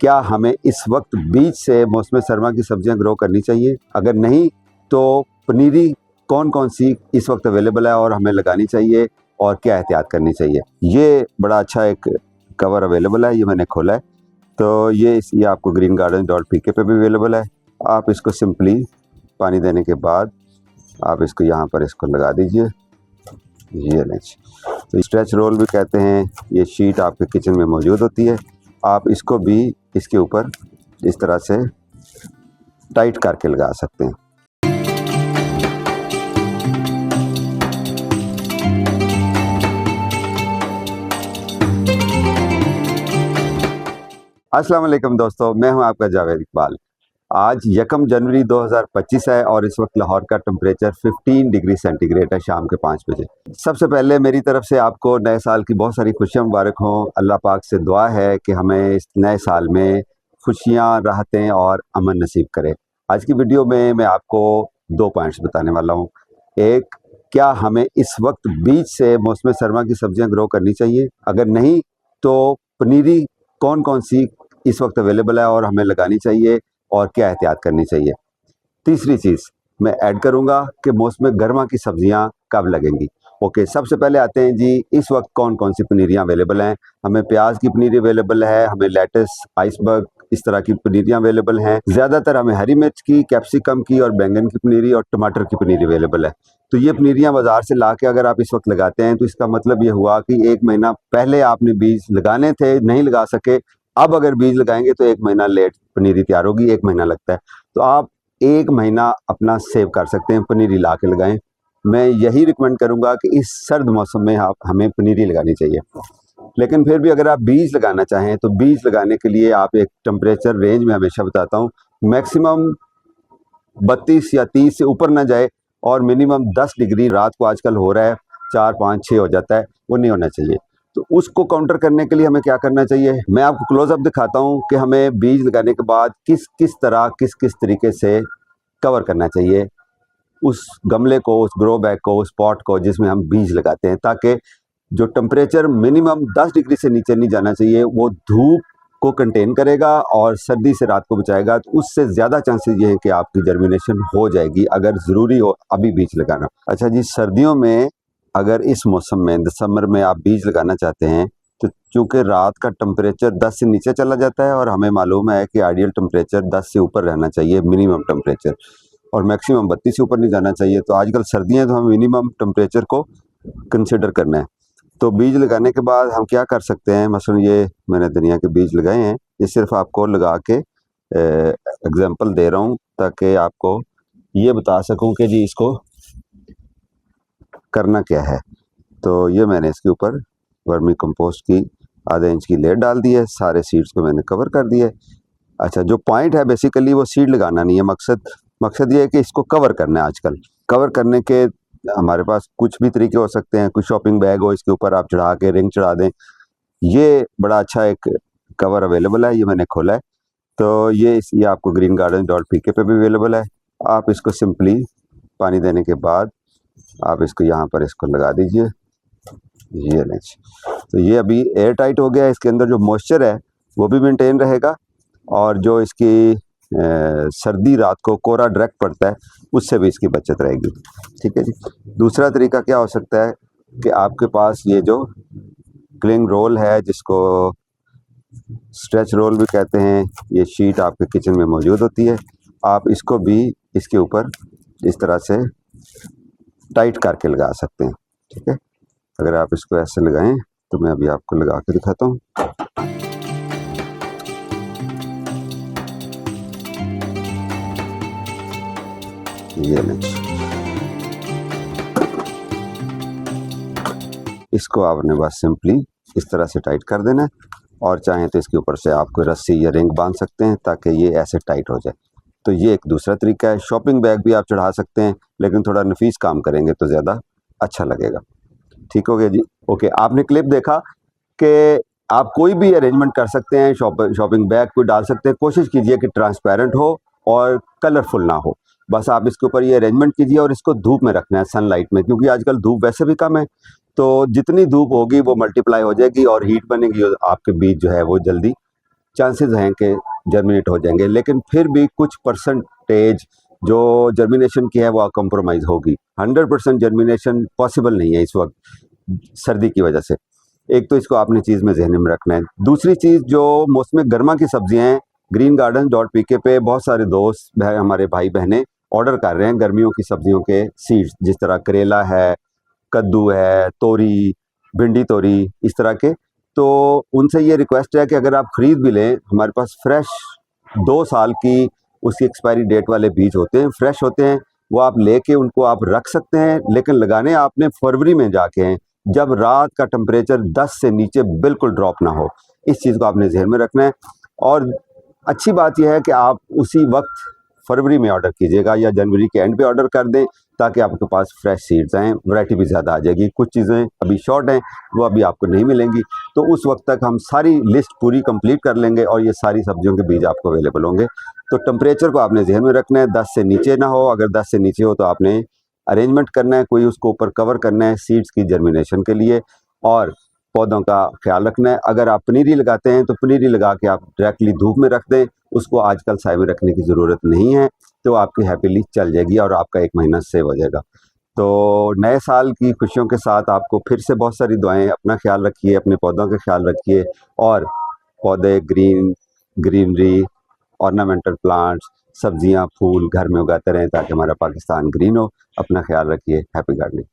क्या हमें इस वक्त बीज से मौसम सरमा की सब्जियां ग्रो करनी चाहिए? अगर नहीं तो पनीरी कौन कौन सी इस वक्त अवेलेबल है और हमें लगानी चाहिए और क्या एहतियात करनी चाहिए? ये बड़ा अच्छा एक कवर अवेलेबल है, ये मैंने खोला है। तो ये आपको greengarden.pk पे भी अवेलेबल है। आप इसको सिंपली पानी देने के बाद आप इसको यहाँ पर इसको लगा दीजिए। ये लें, तो स्ट्रेच रोल भी कहते हैं, ये शीट आपके किचन में मौजूद होती है। आप इसको भी इसके ऊपर इस तरह से टाइट करके लगा सकते हैं। अस्सलाम वालेकुम दोस्तों, मैं हूं आपका जावेद इकबाल। आज 1 जनवरी 2025 है और इस वक्त लाहौर का टेम्परेचर 15 डिग्री सेंटीग्रेड है शाम के 5 बजे। सबसे पहले मेरी तरफ से आपको नए साल की बहुत सारी खुशियां मुबारक हों। अल्लाह पाक से दुआ है कि हमें इस नए साल में खुशियां, राहतें और अमन नसीब करे। आज की वीडियो में मैं आपको 2 पॉइंट्स बताने वाला हूँ। एक, क्या हमें इस वक्त बीज से मौसम सरमा की सब्जियाँ ग्रो करनी चाहिए? अगर नहीं तो पनीरी कौन कौन सी इस वक्त अवेलेबल है और हमें लगानी चाहिए और क्या एहतियात करनी चाहिए? तीसरी चीज़ मैं ऐड करूंगा कि मौसम गर्मा की सब्जियां कब लगेंगी। ओके, सबसे पहले आते हैं जी, इस वक्त कौन कौन सी पनीरियां अवेलेबल हैं। हमें प्याज की पनीरी अवेलेबल है, हमें लेटस, आइसबर्ग, इस तरह की पनीरियां अवेलेबल हैं। ज़्यादातर हमें हरी मिर्च की, कैप्सिकम की और बैंगन की पनीरी और टमाटर की पनीरी अवेलेबल है। तो ये पनीरियां बाज़ार से ला के अगर आप इस वक्त लगाते हैं तो इसका मतलब ये हुआ कि 1 महीना पहले आपने बीज लगाने थे, नहीं लगा सके। अब अगर बीज लगाएंगे तो 1 महीना लेट पनीरी तैयार होगी, 1 महीना लगता है। तो आप 1 महीना अपना सेव कर सकते हैं, पनीरी ला के लगाएं। मैं यही रिकमेंड करूंगा कि इस सर्द मौसम में आप हमें पनीरी लगानी चाहिए। लेकिन फिर भी अगर आप बीज लगाना चाहें तो बीज लगाने के लिए आप एक टेम्परेचर रेंज में हमेशा बताता हूँ, मैक्सिमम 32 या 30 से ऊपर ना जाए और मिनिमम 10 डिग्री रात को आजकल हो रहा है, 4, 5, 6 हो जाता है, वो नहीं होना चाहिए। तो उसको काउंटर करने के लिए हमें क्या करना चाहिए, मैं आपको क्लोजअप दिखाता हूँ कि हमें बीज लगाने के बाद किस किस तरीके से कवर करना चाहिए उस गमले को, उस ग्रो बैग को, उस पॉट को जिसमें हम बीज लगाते हैं, ताकि जो टेम्परेचर मिनिमम 10 डिग्री से नीचे नहीं जाना चाहिए, वो धूप को कंटेन करेगा और सर्दी से रात को बचाएगा। तो उससे ज़्यादा चांसेस ये हैं कि आपकी जर्मिनेशन हो जाएगी अगर ज़रूरी हो अभी बीज लगाना। अच्छा जी, सर्दियों में अगर इस मौसम में दिसंबर में आप बीज लगाना चाहते हैं तो चूँकि रात का टेम्परेचर 10 से नीचे चला जाता है और हमें मालूम है कि आइडियल टेम्परेचर 10 से ऊपर रहना चाहिए मिनिमम टेम्परेचर, और मैक्सिमम 32 से ऊपर नहीं जाना चाहिए। तो आजकल सर्दियाँ तो हमें मिनिमम टेम्परेचर को कंसिडर करना है। तो बीज लगाने के बाद हम क्या कर सकते हैं, मसलन ये मैंने धनिया के बीज लगाए हैं, ये सिर्फ आपको लगा के एग्जांपल दे रहा हूँ ताकि आपको ये बता सकूँ कि जी इसको करना क्या है। तो ये मैंने इसके ऊपर वर्मी कंपोस्ट की आधे इंच की लेयर डाल दी है, सारे सीड्स को मैंने कवर कर दिया है। अच्छा, जो पॉइंट है बेसिकली वो सीड लगाना नहीं है, मकसद ये है कि इसको कवर करना है। आजकल कवर करने के हमारे पास कुछ भी तरीके हो सकते हैं, कुछ शॉपिंग बैग हो, इसके ऊपर आप चढ़ा के रिंग चढ़ा दें। ये बड़ा अच्छा एक कवर अवेलेबल है, ये मैंने खोला है। तो ये आपको greengarden.pk पे भी अवेलेबल है। आप इसको सिंपली पानी देने के बाद आप इसको यहाँ पर इसको लगा दीजिए। ये लें, तो ये अभी एयर टाइट हो गया है, इसके अंदर जो मॉइस्चर है वो भी मेंटेन रहेगा और जो इसकी सर्दी रात को कोहरा डायरेक्ट पड़ता है उससे भी इसकी बचत रहेगी। ठीक है जी। दूसरा तरीका क्या हो सकता है कि आपके पास ये जो क्लिंग रोल है, जिसको स्ट्रेच रोल भी कहते हैं, ये शीट आपके किचन में मौजूद होती है। आप इसको भी इसके ऊपर इस तरह से टाइट करके लगा सकते हैं। ठीक है, अगर आप इसको ऐसे लगाएं तो मैं अभी आपको लगा के दिखाता हूँ। ये लें, इसको आपने बस सिंपली इस तरह से टाइट कर देना है और चाहें तो इसके ऊपर से आप कोई रस्सी या रिंग बांध सकते हैं ताकि ये ऐसे टाइट हो जाए। तो ये एक दूसरा तरीका है। शॉपिंग बैग भी आप चढ़ा सकते हैं, लेकिन थोड़ा नफीस काम करेंगे तो ज़्यादा अच्छा लगेगा। ठीक हो गया जी। ओके, आपने क्लिप देखा कि आप कोई भी अरेंजमेंट कर सकते हैं, शॉपिंग बैग कोई डाल सकते हैं। कोशिश कीजिए कि ट्रांसपेरेंट हो और कलरफुल ना हो। बस आप इसके ऊपर ये अरेंजमेंट कीजिए और इसको धूप में रखना है, सनलाइट में, क्योंकि आजकल धूप वैसे भी कम है। तो जितनी धूप होगी वो मल्टीप्लाई हो जाएगी और हीट बनेगी और आपके बीज जो है वो जल्दी चांसेस हैं कि जर्मिनेट हो जाएंगे, लेकिन फिर भी कुछ परसेंटेज जो जर्मिनेशन की है वो कॉम्प्रोमाइज़ होगी। 100% जर्मिनेशन पॉसिबल नहीं है इस वक्त सर्दी की वजह से। एक तो इसको आपने चीज़ में जहन में रखना है। दूसरी चीज़, जो मौसम गर्मा की सब्जियां हैं, greengarden.pk पे बहुत सारे दोस्त हमारे भाई बहनें ऑर्डर कर रहे हैं गर्मियों की सब्जियों के सीड्स, जिस तरह करेला है, कद्दू है, तोरी, भिंडी तोरी, इस तरह के। तो उनसे ये रिक्वेस्ट है कि अगर आप ख़रीद भी लें, हमारे पास फ्रेश 2 साल की उसकी एक्सपायरी डेट वाले बीज होते हैं, फ्रेश होते हैं, वो आप लेके उनको आप रख सकते हैं, लेकिन लगाने आपने फरवरी में जाके हैं, जब रात का टेम्परेचर 10 से नीचे बिल्कुल ड्रॉप ना हो। इस चीज़ को आपने ज़हन में रखना है। और अच्छी बात यह है कि आप उसी वक्त फरवरी में ऑर्डर कीजिएगा या जनवरी के एंड पे ऑर्डर कर दें, ताकि आपके पास फ्रेश सीड्स आएँ, वैरायटी भी ज़्यादा आ जाएगी। कुछ चीज़ें अभी शॉर्ट हैं, वो अभी आपको नहीं मिलेंगी, तो उस वक्त तक हम सारी लिस्ट पूरी कंप्लीट कर लेंगे और ये सारी सब्जियों के बीज आपको अवेलेबल होंगे। तो टेम्परेचर को आपने ज़हन में रखना है, 10 से नीचे ना हो। अगर 10 से नीचे हो तो आपने अरेंजमेंट करना है, कोई उसको ऊपर कवर करना है सीड्स की जर्मिनेशन के लिए, और पौधों का ख्याल रखना है। अगर आप पनीरी लगाते हैं तो पनीरी लगा के आप डायरेक्टली धूप में रख दें, उसको आजकल साए में रखने की ज़रूरत नहीं है, तो आपकी हैप्पीली चल जाएगी और आपका 1 महीना सेव हो जाएगा। तो नए साल की खुशियों के साथ आपको फिर से बहुत सारी दुआएं। अपना ख्याल रखिए, अपने पौधों का ख्याल रखिए, और पौधे ग्रीनरी, ऑर्नामेंटल प्लांट्स, सब्जियां, फूल घर में उगाते रहें ताकि हमारा पाकिस्तान ग्रीन हो। अपना ख्याल रखिए। Happy gardening.